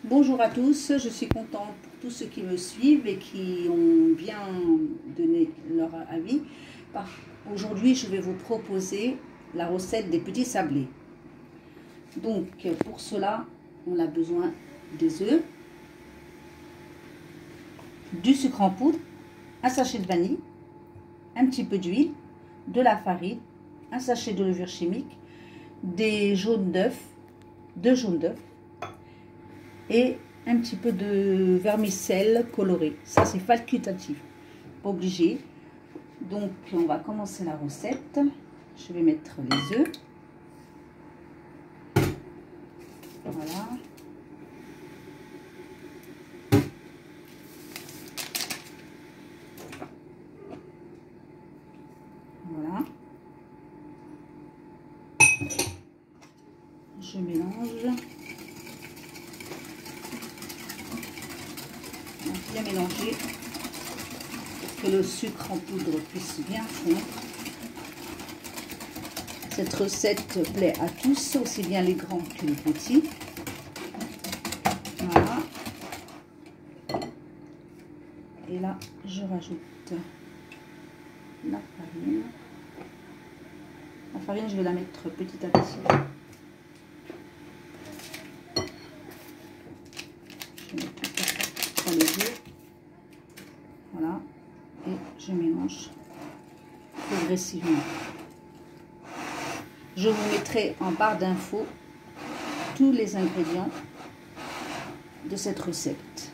Bonjour à tous, je suis contente pour tous ceux qui me suivent et qui ont bien donné leur avis. Aujourd'hui, je vais vous proposer la recette des petits sablés. Donc, pour cela, on a besoin des œufs, du sucre en poudre, un sachet de vanille, un petit peu d'huile, de la farine, un sachet de levure chimique, des jaunes d'œufs, 2 jaunes d'œufs, et un petit peu de vermicelle colorée. Ça, c'est facultatif, pas obligé. Donc, on va commencer la recette. Je vais mettre les œufs. Voilà. Voilà. Je mélange. Bien mélanger pour que le sucre en poudre puisse bien fondre. Cette recette plaît à tous, aussi bien les grands que les petits. Voilà. Et là, je rajoute la farine. La farine, je vais la mettre petit à petit. Je mets tout dans les œufs. Voilà. Et je mélange progressivement. Je vous mettrai en barre d'infos tous les ingrédients de cette recette.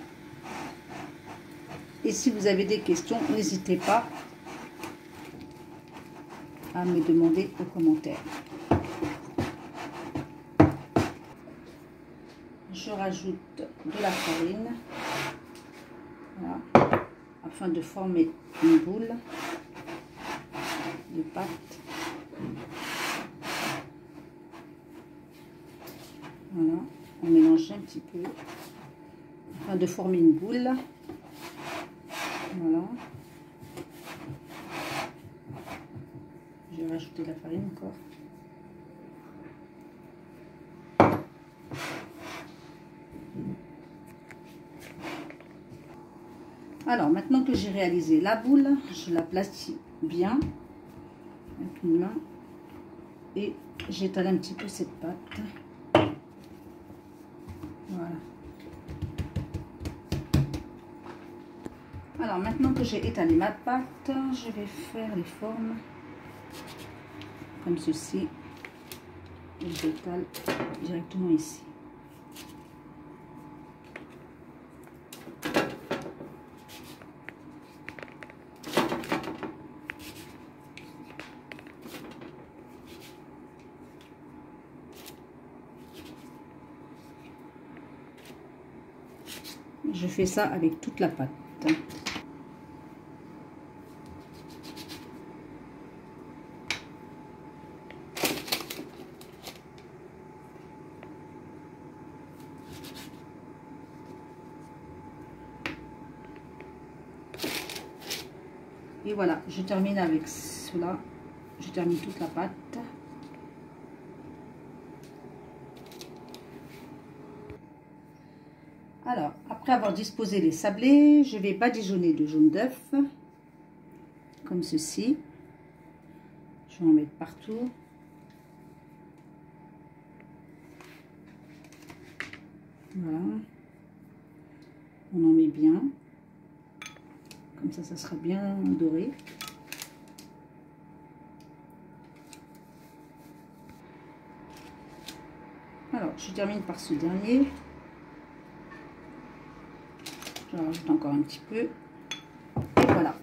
Et si vous avez des questions, n'hésitez pas à me demander aux commentaires. Je rajoute de la farine, voilà, afin de former une boule de pâte. Voilà, on mélange un petit peu afin de former une boule. Voilà. Je vais rajouter la farine encore. Alors, maintenant que j'ai réalisé la boule, je la place bien avec une main et j'étale un petit peu cette pâte. Voilà. Alors, maintenant que j'ai étalé ma pâte, je vais faire les formes comme ceci. Et j'étale directement ici. Je fais ça avec toute la pâte. Et voilà, je termine avec cela. Je termine toute la pâte. Alors, après avoir disposé les sablés, je vais badigeonner de jaune d'œuf, comme ceci. Je vais en mettre partout. Voilà. On en met bien. Comme ça sera bien doré. Alors, je termine par ce dernier. Je rajoute encore un petit peu. Et voilà.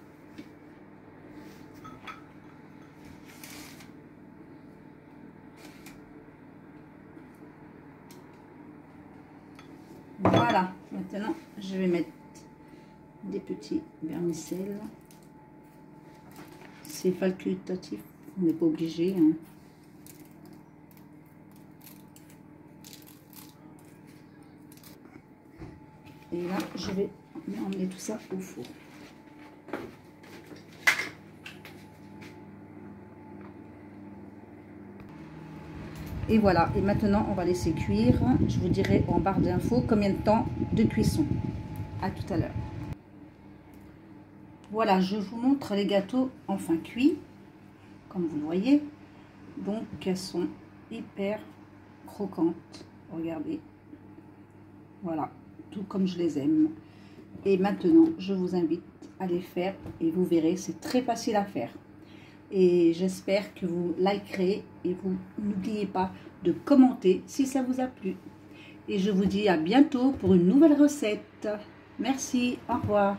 Voilà. Maintenant, je vais mettre des petits vermicelles. C'est facultatif. On n'est pas obligé. Hein. Et là, je vais emmener tout ça au four. Et voilà, et maintenant on va laisser cuire. Je vous dirai en barre d'infos combien de temps de cuisson. À tout à l'heure. Voilà, je vous montre les gâteaux enfin cuits, comme vous le voyez. Donc elles sont hyper croquantes. Regardez. Voilà, tout comme je les aime. Et maintenant, je vous invite à les faire et vous verrez, c'est très facile à faire. Et j'espère que vous likerez et vous n'oubliez pas de commenter si ça vous a plu. Et je vous dis à bientôt pour une nouvelle recette. Merci, au revoir.